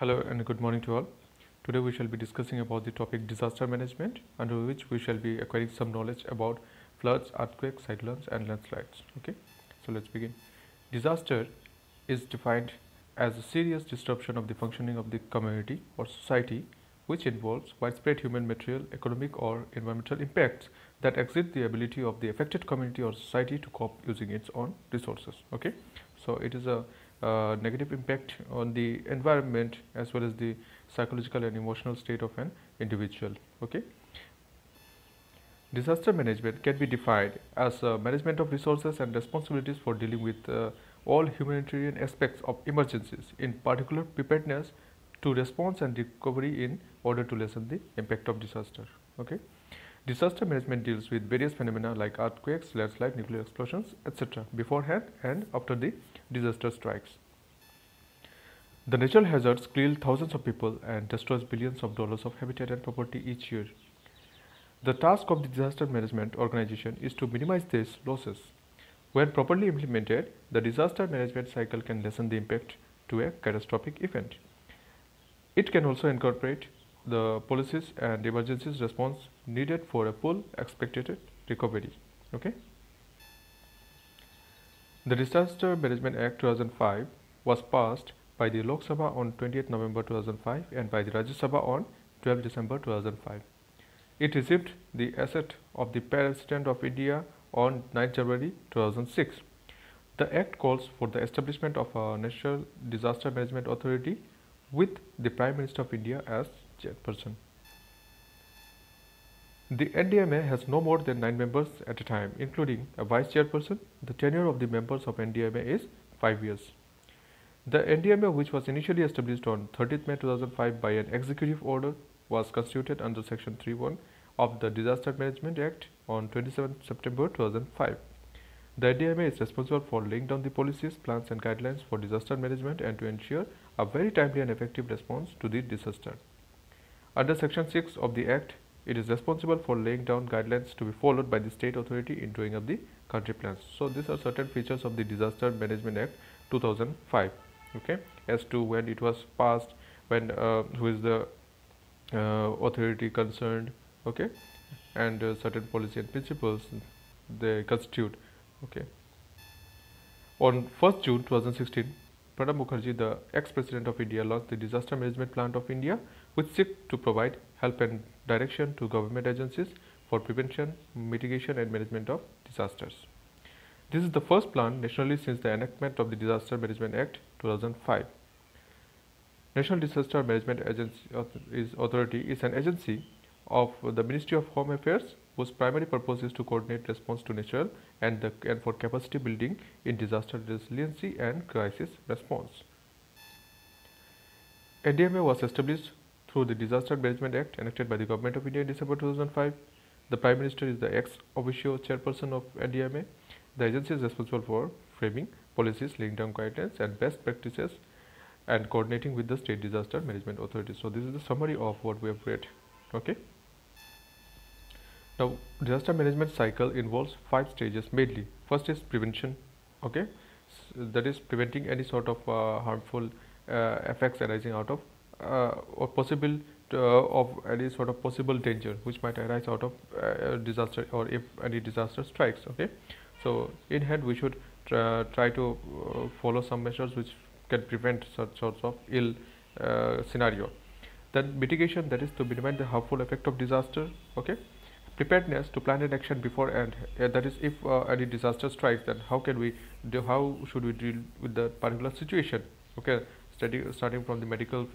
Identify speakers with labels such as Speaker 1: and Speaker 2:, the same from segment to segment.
Speaker 1: Hello and good morning to all. Today we shall be discussing about the topic disaster management, under which we shall be acquiring some knowledge about floods, earthquakes, cyclones and landslides. Okay, so let's begin. Disaster is defined as a serious disruption of the functioning of the community or society which involves widespread human, material, economic or environmental impacts that exceed the ability of the affected community or society to cope using its own resources. Okay, so it is a negative impact on the environment as well as the psychological and emotional state of an individual. Okay, disaster management can be defined as management of resources and responsibilities for dealing with all humanitarian aspects of emergencies, in particular preparedness to response and recovery in order to lessen the impact of disaster. Okay, disaster management deals with various phenomena like earthquakes, landslides, nuclear explosions, etc. beforehand and after the disaster strikes. The natural hazards kill thousands of people and destroys billions of dollars of habitat and property each year. The task of the disaster management organization is to minimize these losses. When properly implemented, the disaster management cycle can lessen the impact to a catastrophic event. It can also incorporate the policies and emergencies response needed for a full expected recovery. Okay. The Disaster Management Act 2005 was passed by the Lok Sabha on 20th November 2005 and by the Rajya Sabha on 12 December 2005. It received the assent of the President of India on 9 January 2006. The Act calls for the establishment of a National Disaster Management Authority with the Prime Minister of India as chairperson. The NDMA has no more than 9 members at a time, including a vice chairperson. The tenure of the members of NDMA is 5 years. The NDMA, which was initially established on 30th May 2005 by an executive order, was constituted under Section 3(1) of the Disaster Management Act on 27 September 2005. The NDMA is responsible for laying down the policies, plans and guidelines for disaster management and to ensure a very timely and effective response to the disaster. Under Section 6 of the Act, it is responsible for laying down guidelines to be followed by the state authority in drawing up the country plans. So these are certain features of the Disaster Management Act 2005. Okay, as to when it was passed, when who is the authority concerned, okay, and certain policy and principles they constitute. Okay, on 1st June 2016, Pranab Mukherjee, the ex-president of India, launched the Disaster Management Plan of India, which seeks to provide help and direction to government agencies for prevention, mitigation and management of disasters. This is the first plan nationally since the enactment of the Disaster Management Act 2005. National Disaster Management Authority is an agency of the Ministry of Home Affairs whose primary purpose is to coordinate response to natural and for capacity building in disaster resiliency and crisis response. NDMA was established through the Disaster Management Act enacted by the Government of India in December 2005. The Prime Minister is the ex officio chairperson of NDMA. The agency is responsible for framing policies, laying down guidelines and best practices and coordinating with the state disaster management authorities. So this is the summary of what we have read. Okay. Now, disaster management cycle involves 5 stages mainly. First is prevention. Okay, that is preventing any sort of harmful effects arising out of or possible of any sort of possible danger which might arise out of disaster or if any disaster strikes. Okay, so in hand we should try to follow some measures which can prevent such sorts of ill scenario. Then mitigation, that is to minimize the harmful effect of disaster. Okay, preparedness, to plan an action before and that is if any disaster strikes, then how can we do, how should we deal with the particular situation. Okay, starting from the medical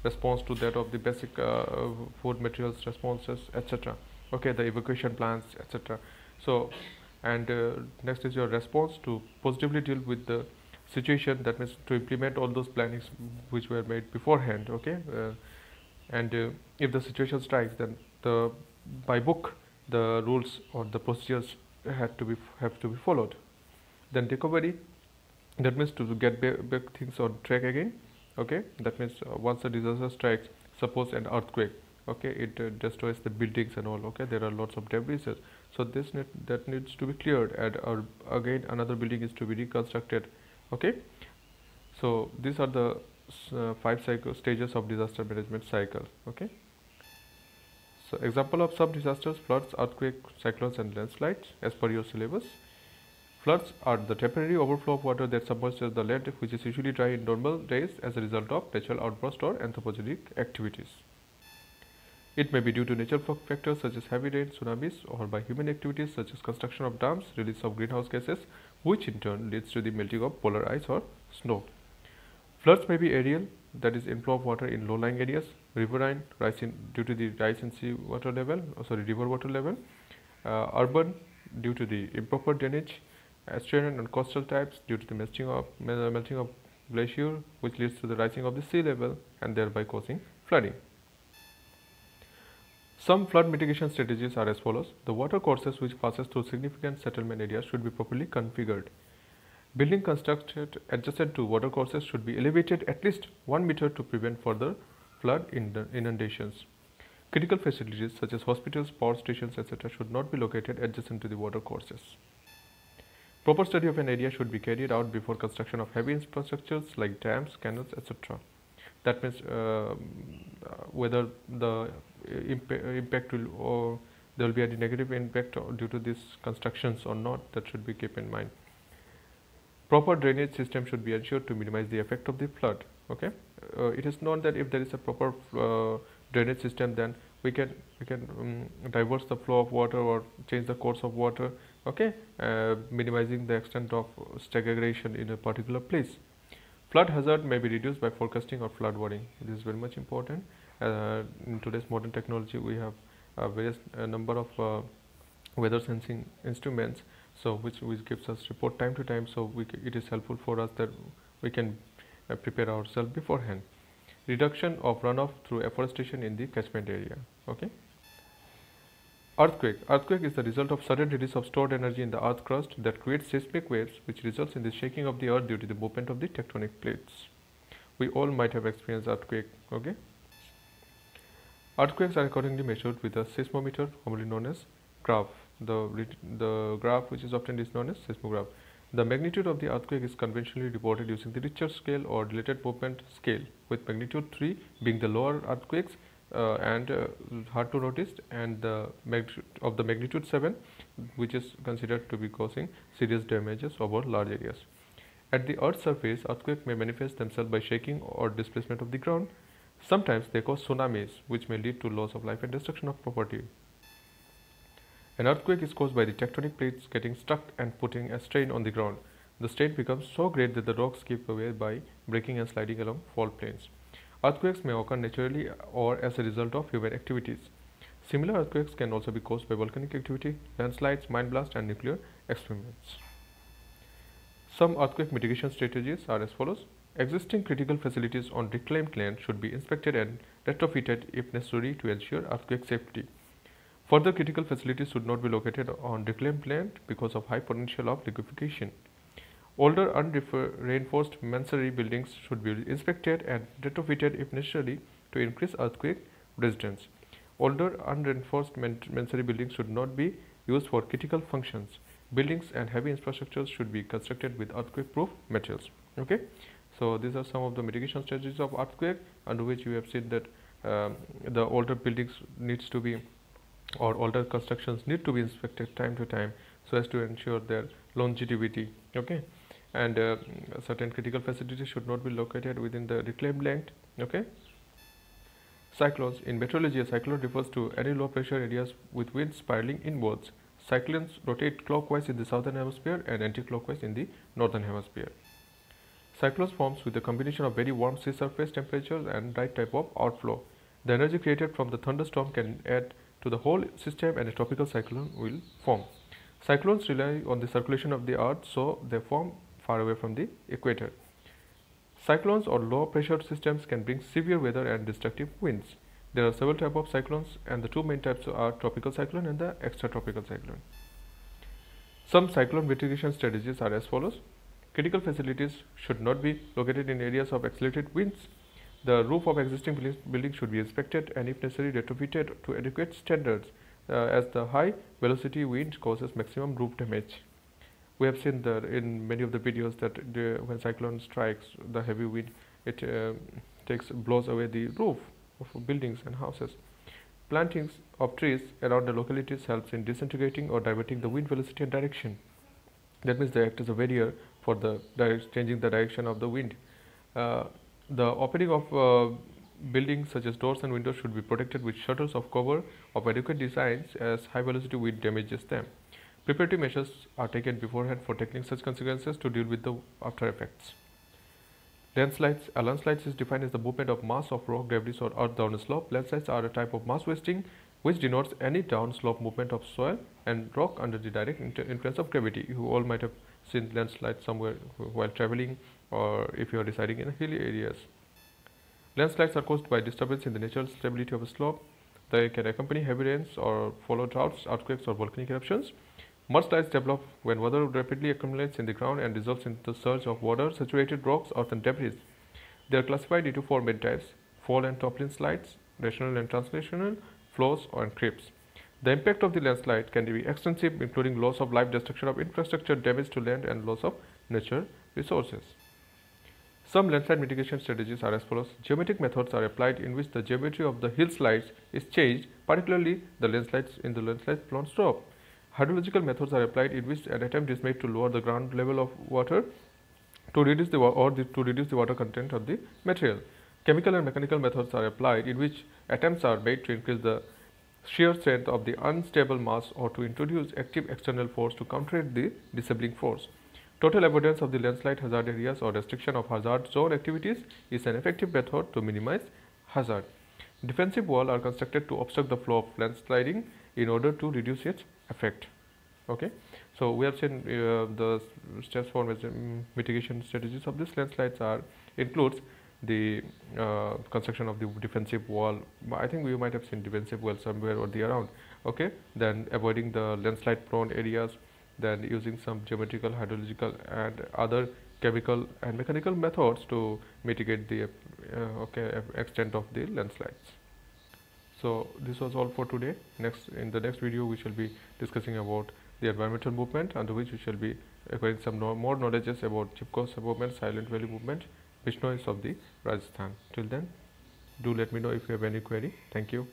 Speaker 1: response to that of the basic food materials responses, etc. Okay, the evacuation plans, etc. So and next is your response to positively deal with the situation, that means to implement all those plannings which were made beforehand. Okay, and if the situation strikes, then the by book the rules or the procedures have to be followed. Then recovery, that means to get back things on track again. Okay, that means once a disaster strikes, suppose an earthquake, okay, it destroys the buildings and all. Okay, there are lots of debris, so that needs to be cleared and again another building is to be reconstructed. Okay, so these are the five stages of disaster management cycle. Okay. So example of sub disasters: floods, earthquake, cyclones, and landslides. As per your syllabus, floods are the temporary overflow of water that submerges the land, which is usually dry in normal days as a result of natural outburst or anthropogenic activities. It may be due to natural factors such as heavy rain, tsunamis, or by human activities such as construction of dams, release of greenhouse gases, which in turn leads to the melting of polar ice or snow. Floods may be aerial, that is inflow of water in low-lying areas, riverine, due to the rise in river water level, urban due to the improper drainage, estuarine and coastal types due to the melting of glacier, which leads to the rising of the sea level and thereby causing flooding. Some flood mitigation strategies are as follows. The water courses which passes through significant settlement areas should be properly configured. Building constructed adjacent to water courses should be elevated at least 1 meter to prevent further flood inundations. Critical facilities such as hospitals, power stations, etc. should not be located adjacent to the water courses. Proper study of an area should be carried out before construction of heavy infrastructures like dams, canals, etc. That means whether the impact will, or there will be any negative impact due to these constructions or not, that should be kept in mind. Proper drainage system should be ensured to minimize the effect of the flood. Okay, it is known that if there is a proper drainage system, then we can diverse the flow of water or change the course of water. Okay, minimizing the extent of stagnation in a particular place. Flood hazard may be reduced by forecasting or flood warning. This is very much important. In today's modern technology, we have various number of weather sensing instruments, so which gives us report time to time. So it is helpful for us that we can prepare ourselves beforehand. Reduction of runoff through afforestation in the catchment area. Okay. Earthquake is the result of sudden release of stored energy in the earth crust that creates seismic waves, which results in the shaking of the earth due to the movement of the tectonic plates. We all might have experienced earthquake. Okay. Earthquakes are accordingly measured with a seismometer, commonly known as graph. The graph which is often is known as seismograph. The magnitude of the earthquake is conventionally reported using the Richter scale or dilated movement scale, with magnitude 3 being the lower earthquakes and hard to notice, and the magnitude 7, which is considered to be causing serious damages over large areas. At the Earth's surface, earthquakes may manifest themselves by shaking or displacement of the ground. Sometimes they cause tsunamis, which may lead to loss of life and destruction of property. An earthquake is caused by the tectonic plates getting stuck and putting a strain on the ground. The strain becomes so great that the rocks give away by breaking and sliding along fault planes. Earthquakes may occur naturally or as a result of human activities. Similar earthquakes can also be caused by volcanic activity, landslides, mine blasts, and nuclear experiments. Some earthquake mitigation strategies are as follows. Existing critical facilities on reclaimed land should be inspected and retrofitted if necessary to ensure earthquake safety. Further critical facilities should not be located on reclaimed land because of high potential of liquefaction. Older unreinforced masonry buildings should be inspected and retrofitted if necessary to increase earthquake resistance. Older unreinforced masonry buildings should not be used for critical functions. Buildings and heavy infrastructures should be constructed with earthquake-proof materials. Okay, so these are some of the mitigation strategies of earthquake, under which you have seen that the older buildings needs to be, or older constructions need to be inspected time to time so as to ensure their longevity. Okay, and certain critical facilities should not be located within the reclaimed land. Okay. Cyclones. In meteorology, a cyclone refers to any low pressure areas with winds spiraling inwards. Cyclones rotate clockwise in the southern hemisphere and anti-clockwise in the northern hemisphere. Cyclones forms with a combination of very warm sea surface temperatures and right type of outflow. The energy created from the thunderstorm can add to the whole system and a tropical cyclone will form. Cyclones rely on the circulation of the earth, so they form far away from the equator. Cyclones or low pressure systems can bring severe weather and destructive winds. There are several types of cyclones, and the two main types are tropical cyclone and the extratropical cyclone. Some cyclone mitigation strategies are as follows. Critical facilities should not be located in areas of accelerated winds. The roof of existing buildings should be inspected and if necessary retrofitted to adequate standards, as the high velocity wind causes maximum roof damage. We have seen that in many of the videos that when cyclone strikes, the heavy wind it blows away the roof of buildings and houses. Plantings of trees around the localities helps in disintegrating or diverting the wind velocity and direction. That means they act as a barrier for the changing the direction of the wind. Uh, the opening of buildings such as doors and windows should be protected with shutters of cover of adequate designs, as high velocity wind damages them. Preparative measures are taken beforehand for tackling such consequences to deal with the after effects. Landslides. A landslide is defined as the movement of mass of rock, debris or earth down a slope. Landslides are a type of mass wasting which denotes any downslope movement of soil and rock under the direct influence of gravity. You all might have seen landslides somewhere while traveling, or if you are residing in hilly areas. Landslides are caused by disturbance in the natural stability of a slope. They can accompany heavy rains or follow droughts, earthquakes, or volcanic eruptions. Mudslides develop when water rapidly accumulates in the ground and results in the surge of water, saturated rocks, earth, and debris. They are classified into four main types: fall and toppling slides, rational and translational, flows, and creeps. The impact of the landslide can be extensive, including loss of life, destruction of infrastructure, damage to land, and loss of natural resources. Some landslide mitigation strategies are as follows. Geometric methods are applied in which the geometry of the hill slides is changed, particularly the landslides in the landslide prone slope. Hydrological methods are applied in which an attempt is made to lower the ground level of water to reduce the water content of the material. Chemical and mechanical methods are applied in which attempts are made to increase the shear strength of the unstable mass or to introduce active external force to counteract the disabling force. Total avoidance of the landslide hazard areas or restriction of hazard zone activities is an effective method to minimize hazard. Defensive walls are constructed to obstruct the flow of landsliding in order to reduce its effect. Okay, so we have seen the steps for mitigation strategies of this landslides are includes the construction of the defensive wall. I think we might have seen defensive wall somewhere or the around. Okay, then avoiding the landslide prone areas, then using some geometrical, hydrological, and other chemical and mechanical methods to mitigate the extent of the landslides. So this was all for today. In the next video we shall be discussing about the environmental movement, under which we shall be acquiring some more knowledges about Chipko movement, Silent Valley movement, Bishnois of the Rajasthan. Till then, do let me know if you have any query. Thank you.